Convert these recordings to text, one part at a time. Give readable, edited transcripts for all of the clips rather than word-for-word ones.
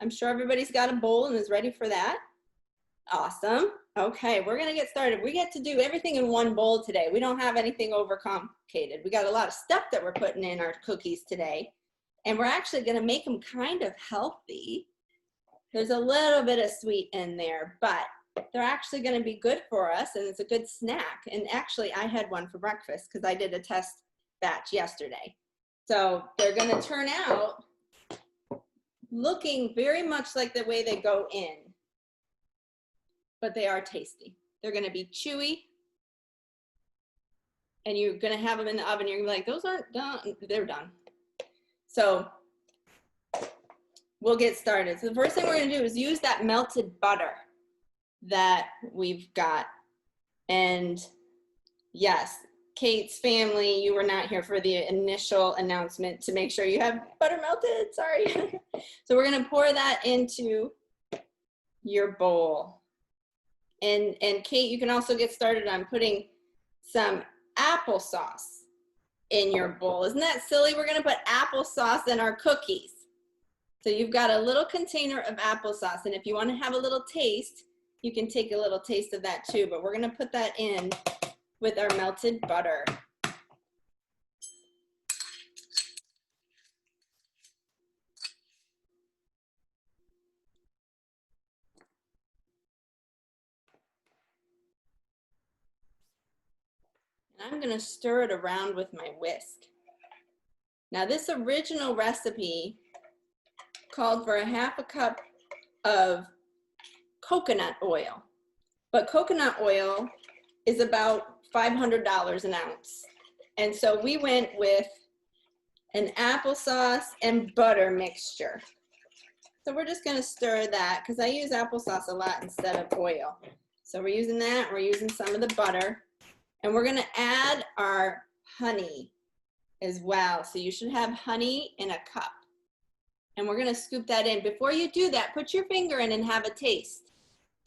I'm sure everybody's got a bowl and is ready for that. Awesome. Okay, we're gonna get started. We get to do everything in one bowl today. We don't have anything overcomplicated. We got a lot of stuff that we're putting in our cookies today, and we're actually gonna make them kind of healthy. There's a little bit of sweet in there, but they're actually gonna be good for us, and it's a good snack. And actually, I had one for breakfast because I did a test batch yesterday. So they're gonna turn out looking very much like the way they go in, but they are tasty. They're gonna be chewy, and you're gonna have them in the oven. You're gonna be like, those aren't done. They're done. So we'll get started. So the first thing we're gonna do is use that melted butter that we've got. And yes, Kate's family, you were not here for the initial announcement to make sure you have butter melted, sorry. So we're gonna pour that into your bowl. And Kate, you can also get started on putting some applesauce in your bowl. Isn't that silly? We're gonna put applesauce in our cookies. So you've got a little container of applesauce, and if you wanna have a little taste, you can take a little taste of that too, but we're gonna put that in with our melted butter. And I'm gonna stir it around with my whisk. Now this original recipe called for a half a cup of coconut oil, but coconut oil is about $500 an ounce. And so we went with an applesauce and butter mixture. So we're just gonna stir that because I use applesauce a lot instead of oil. So we're using that, we're using some of the butter, and we're gonna add our honey as well. So you should have honey in a cup. And we're gonna scoop that in. Before you do that, put your finger in and have a taste.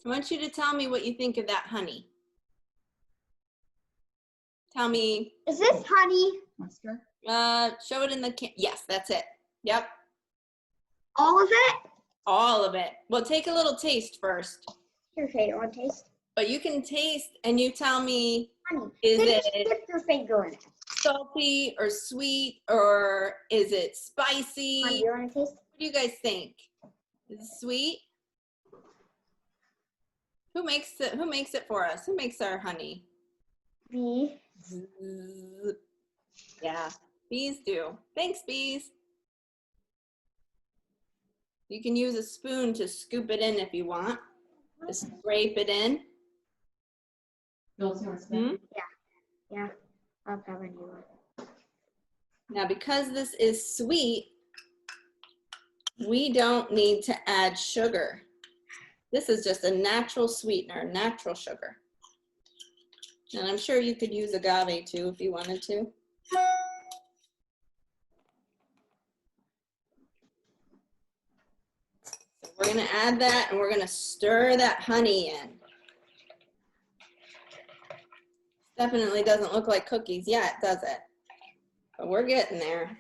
I want you to tell me what you think of that honey. Tell me. Is this honey mustard? Show it in the yes, that's it. Yep. All of it? All of it. Well, take a little taste first. Okay, you want to taste? But you can taste and you tell me, Honey. is Just it dip your finger in it. salty or sweet, or is it spicy? Honey, you want to taste? What do you guys think? Is it sweet? Who makes it? Who makes it for us? Who makes our honey? Bees. Yeah, bees do. Thanks, bees. You can use a spoon to scoop it in if you want. Just scrape it in. Yeah. I'll probably do it. Now, because this is sweet, we don't need to add sugar. This is just a natural sweetener, natural sugar. And I'm sure you could use agave too if you wanted to. So we're gonna add that and we're gonna stir that honey in. Definitely doesn't look like cookies yet, does it? But we're getting there.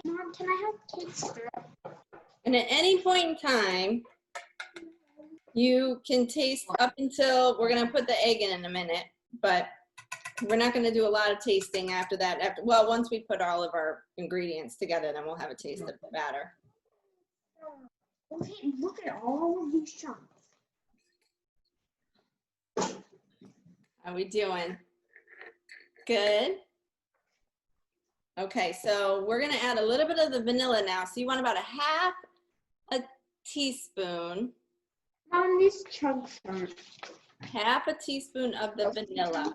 Mom, can I have taste it? And at any point in time, you can taste up until, we're gonna put the egg in a minute, but we're not gonna do a lot of tasting after that. Well, once we put all of our ingredients together, then we'll have a taste of the batter. Okay, look at all of these chunks. How we doing? Good. Okay, so we're gonna add a little bit of the vanilla now. So you want about a teaspoon. Mom, these chunks are. Half a teaspoon of the vanilla.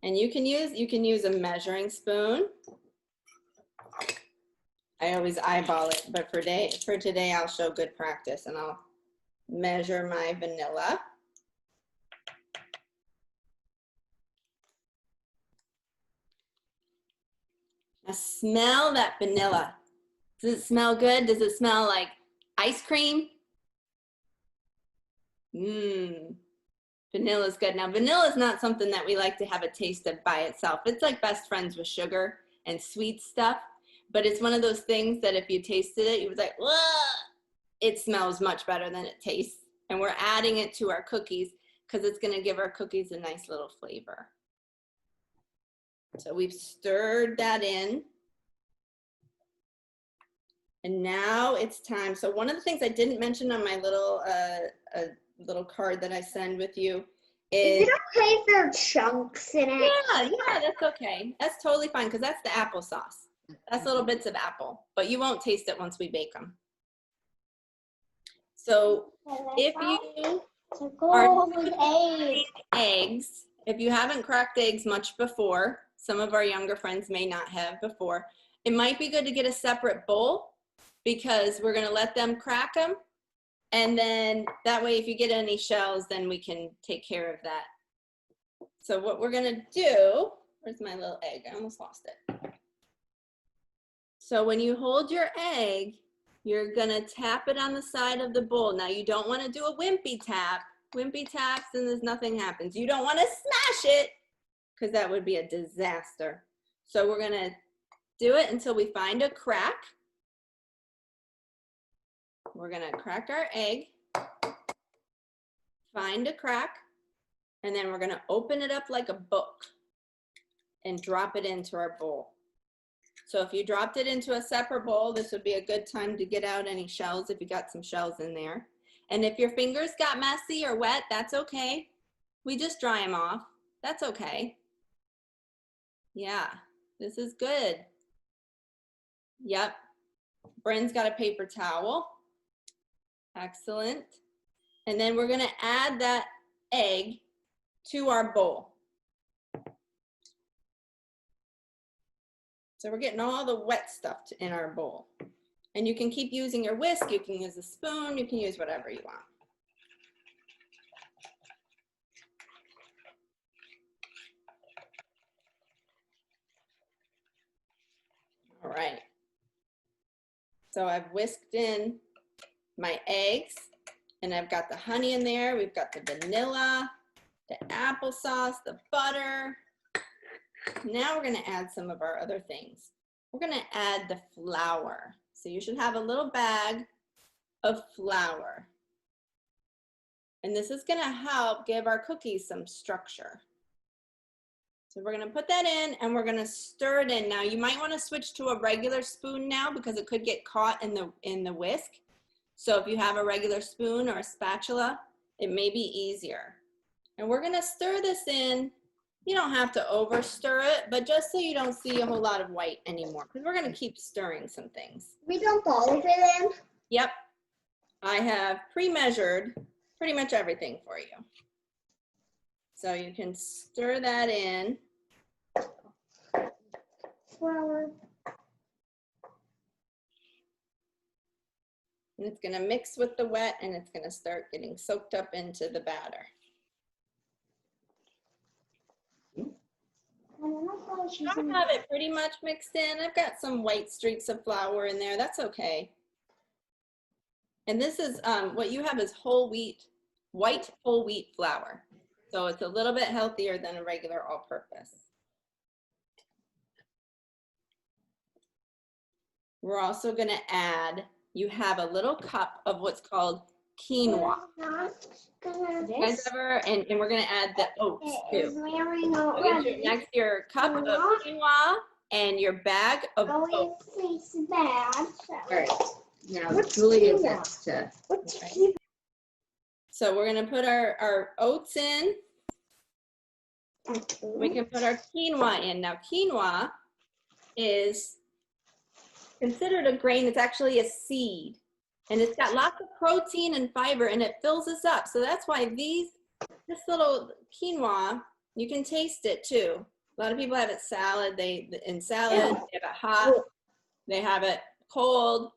And you can use a measuring spoon. I always eyeball it, but for today I'll show good practice and I'll measure my vanilla. Now smell that vanilla. Does it smell good? Does it smell like ice cream? Mmm. Vanilla is good. Now, vanilla is not something that we like to have a taste of by itself. It's like best friends with sugar and sweet stuff, but it's one of those things that if you tasted it, you was like, whoa, it smells much better than it tastes. And we're adding it to our cookies because it's going to give our cookies a nice little flavor. So we've stirred that in. And now it's time. So one of the things I didn't mention on my little card that I send with you is it okay if there are chunks in it? Yeah, that's okay. That's totally fine because that's the applesauce. That's little bits of apple, but you won't taste it once we bake them. So if you are doing eggs, if you haven't cracked eggs much before, some of our younger friends may not have before, it might be good to get a separate bowl because we're going to let them crack them. And then that way, if you get any shells, then we can take care of that. So what we're going to do, where's my little egg? I almost lost it. So when you hold your egg, you're going to tap it on the side of the bowl. Now, you don't want to do a wimpy tap. Wimpy taps and there's nothing happens. You don't want to smash it because that would be a disaster. So we're going to do it until we find a crack. We're going to crack our egg, find a crack, and then we're going to open it up like a book and drop it into our bowl. So if you dropped it into a separate bowl, this would be a good time to get out any shells if you got some shells in there. And if your fingers got messy or wet, that's okay. We just dry them off. That's okay. Yeah, this is good. Yep. Bryn's got a paper towel. Excellent. And then we're going to add that egg to our bowl. So we're getting all the wet stuff in our bowl. And you can keep using your whisk, you can use a spoon, you can use whatever you want. All right. So I've whisked in my eggs and I've got the honey in there. We've got the vanilla, the applesauce, the butter. Now we're going to add some of our other things. We're going to add the flour. So you should have a little bag of flour. And this is going to help give our cookies some structure. So we're going to put that in and we're going to stir it in. Now you might want to switch to a regular spoon now because it could get caught in the whisk. So if you have a regular spoon or a spatula, it may be easier. And we're going to stir this in. You don't have to over stir it, but just so you don't see a whole lot of white anymore, because we're going to keep stirring some things. We dump all of it in? Yep. I have pre-measured pretty much everything for you. So you can stir that in. Flour. And it's going to mix with the wet and it's going to start getting soaked up into the batter. I have it pretty much mixed in. I've got some white streaks of flour in there. That's okay. And this is what you have is whole wheat, white whole wheat flour. So it's a little bit healthier than a regular all-purpose. We're also going to add, you have a little cup of what's called quinoa. And we're going to add the oats too. So next to your cup of quinoa and your bag of oats. All right. Now Julia gets to. So we're going to put our oats in. We can put our quinoa in. Now quinoa is considered a grain. It's actually a seed. And it's got lots of protein and fiber and it fills us up. So that's why this little quinoa, you can taste it too. A lot of people have it salad. In salad, they have it hot, they have it cold.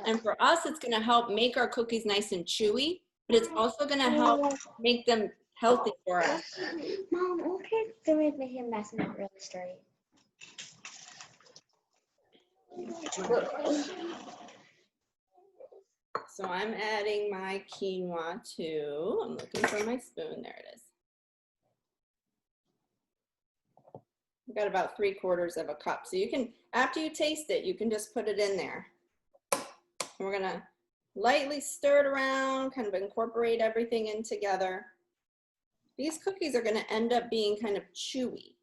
And for us, it's gonna help make our cookies nice and chewy, but it's also gonna help make them healthy for us. Mom, okay, to make him mess not really straight. So I'm adding my quinoa to, I'm looking for my spoon, there it is. I've got about 3/4 of a cup. So you can, after you taste it, you can just put it in there. And we're gonna lightly stir it around, kind of incorporate everything in together. These cookies are gonna end up being kind of chewy.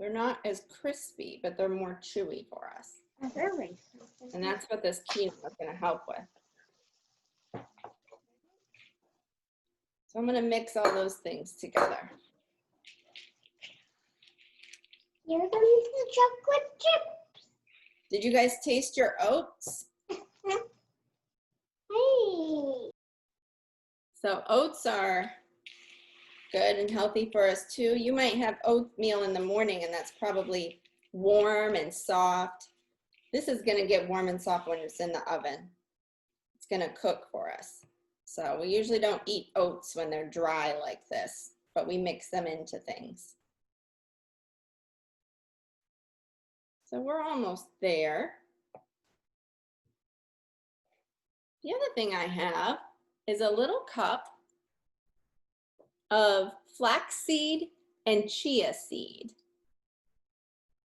They're not as crispy, but they're more chewy for us. And that's what this quinoa is gonna help with. So I'm gonna mix all those things together. Here comes the chocolate chips. Did you guys taste your oats? Hey. So oats are good and healthy for us too. You might have oatmeal in the morning and that's probably warm and soft. This is gonna get warm and soft when it's in the oven. It's gonna cook for us. So we usually don't eat oats when they're dry like this, but we mix them into things. So we're almost there. The other thing I have is a little cup of flaxseed and chia seed.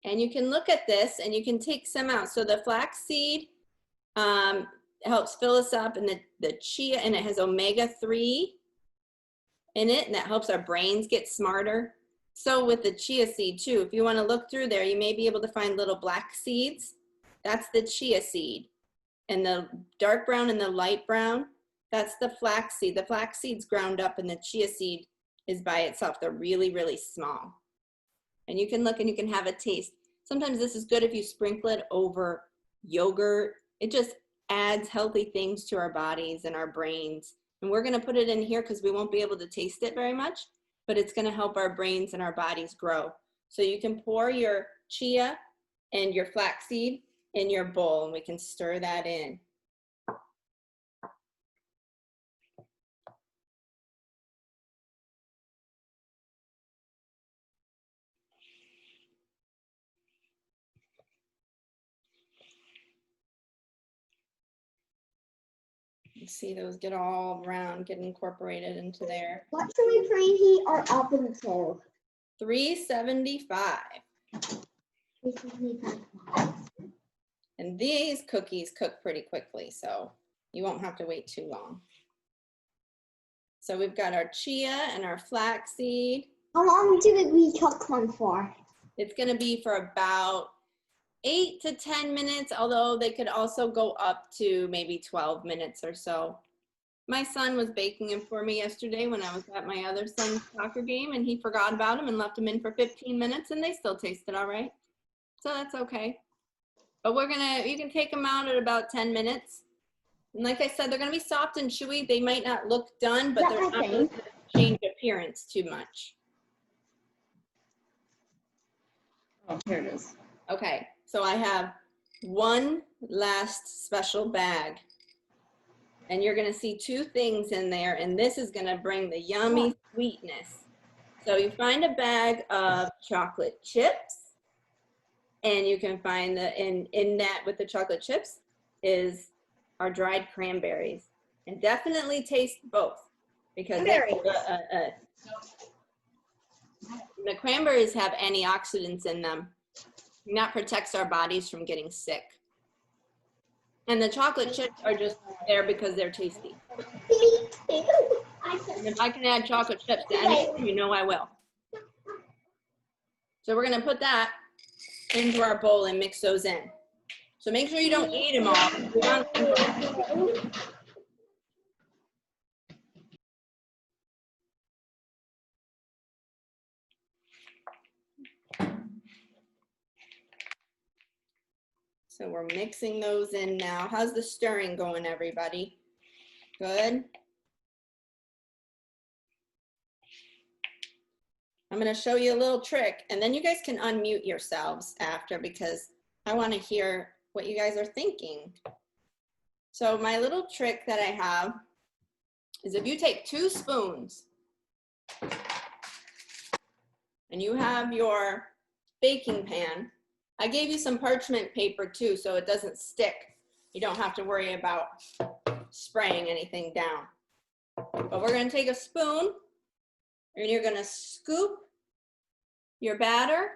And you can look at this and you can take some out. So the flaxseed helps fill us up, and the chia, and it has omega-3 in it, and that helps our brains get smarter. So with the chia seed too, if you want to look through there, you may be able to find little black seeds. That's the chia seed. And the dark brown and the light brown, that's the flax seed. The flax seed's ground up and the chia seed is by itself. They're really, really small. And you can look and you can have a taste. Sometimes this is good if you sprinkle it over yogurt. It just adds healthy things to our bodies and our brains. And we're gonna put it in here because we won't be able to taste it very much, but it's gonna help our brains and our bodies grow. So you can pour your chia and your flaxseed in your bowl and we can stir that in. You see those get all around, get incorporated into there. What should we preheat our oven to? 375. 375. And these cookies cook pretty quickly, so you won't have to wait too long. So we've got our chia and our flaxseed. How long did we cook them for? It's gonna be for about 8 to 10 minutes, although they could also go up to maybe 12 minutes or so. My son was baking them for me yesterday when I was at my other son's soccer game, and he forgot about them and left them in for 15 minutes, and they still tasted all right. So that's okay. But you can take them out at about 10 minutes. And like I said, they're gonna be soft and chewy. They might not look done, but they're not going to change appearance too much. Oh, here it is. Okay, so I have one last special bag. And you're gonna see two things in there, and this is gonna bring the yummy sweetness. So you find a bag of chocolate chips, and you can find in that with the chocolate chips is our dried cranberries. And definitely taste both, because the cranberries have antioxidants in them, and that protects our bodies from getting sick. And the chocolate chips are just there because they're tasty. And if I can add chocolate chips to anything, you know I will. So we're gonna put that into our bowl and mix those in. So make sure you don't eat them all. We want them. So we're mixing those in now. How's the stirring going, everybody? Good? I'm gonna show you a little trick, and then you guys can unmute yourselves after, because I wanna hear what you guys are thinking. So my little trick that I have is if you take 2 spoons and you have your baking pan, I gave you some parchment paper too, so it doesn't stick. You don't have to worry about spraying anything down. But we're gonna take a spoon and you're gonna scoop your batter,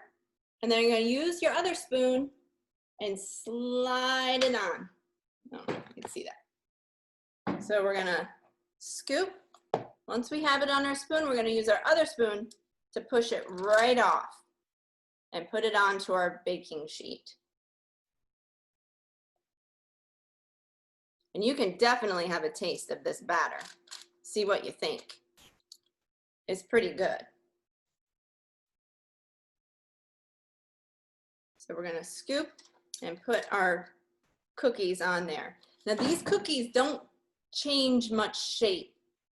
and then you're gonna use your other spoon and slide it on. I don't know if you can see that. So we're gonna scoop. Once we have it on our spoon, we're gonna use our other spoon to push it right off and put it onto our baking sheet. And you can definitely have a taste of this batter. See what you think. It's pretty good. So we're gonna scoop and put our cookies on there. Now these cookies don't change much shape.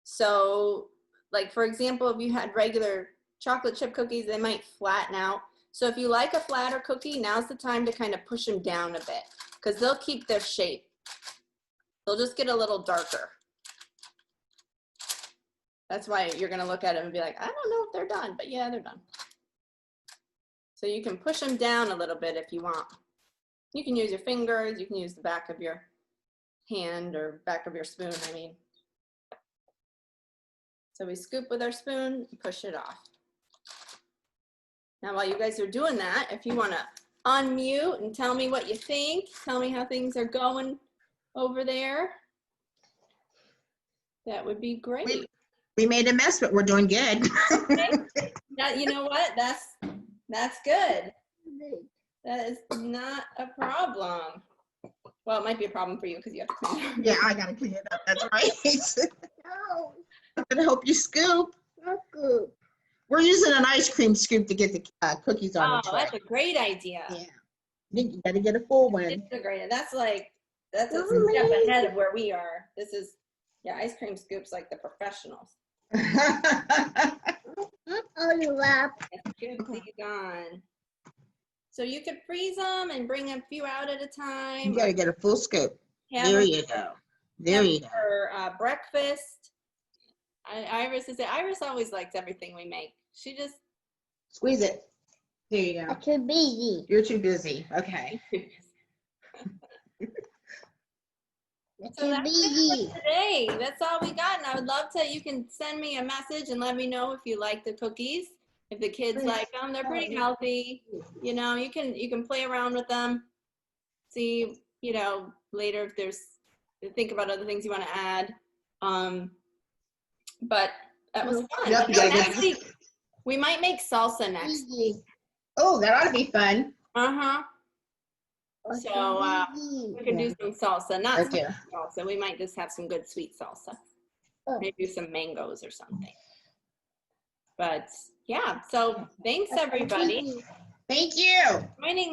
So like for example, if you had regular chocolate chip cookies, they might flatten out. So if you like a flatter cookie, now's the time to kind of push them down a bit because they'll keep their shape. They'll just get a little darker. That's why you're gonna look at them and be like, I don't know if they're done, but yeah, they're done. So you can push them down a little bit if you want. You can use your fingers, you can use the back of your hand or back of your spoon, I mean. So we scoop with our spoon and push it off. Now while you guys are doing that, if you wanna unmute and tell me what you think, tell me how things are going over there, that would be great. We made a mess, but we're doing good. Okay. Now, you know what? That's good. That is not a problem. Well, it might be a problem for you because you have to clean it up. Yeah, I gotta clean it up. That's right. No, I'm gonna help you scoop. not good. We're using an ice cream scoop to get the cookies on Oh, the tray. that's a great idea. Yeah, you gotta get a full one. It's a great. That's a step Mommy. ahead of where we are. This is, yeah, ice cream scoops like the professionals. Oh, you laugh. Let's get these on. So you could freeze them and bring a few out at a time. You gotta get a full scoop. Have There them you go. There you go. for breakfast. Iris always likes everything we make. She just Squeeze it. There you go. I'm too busy. You're too busy. Okay. I'm So too that's busy. it for today. That's all we got. And I would love to, you can send me a message and let me know if you like the cookies. If the kids like them, they're pretty healthy. You know, you can play around with them. See, you know, later if there's, think about other things you want to add. But that was fun. Yep, you gotta get Next week, we might make salsa next. Busy. Oh, that ought to be fun. Uh-huh. I'm So, too busy. We can do some salsa, not Okay. sweet salsa. We might just have some good sweet salsa. Oh. Maybe some mangoes or something. But yeah, so thanks everybody. Busy. Thank you. Joining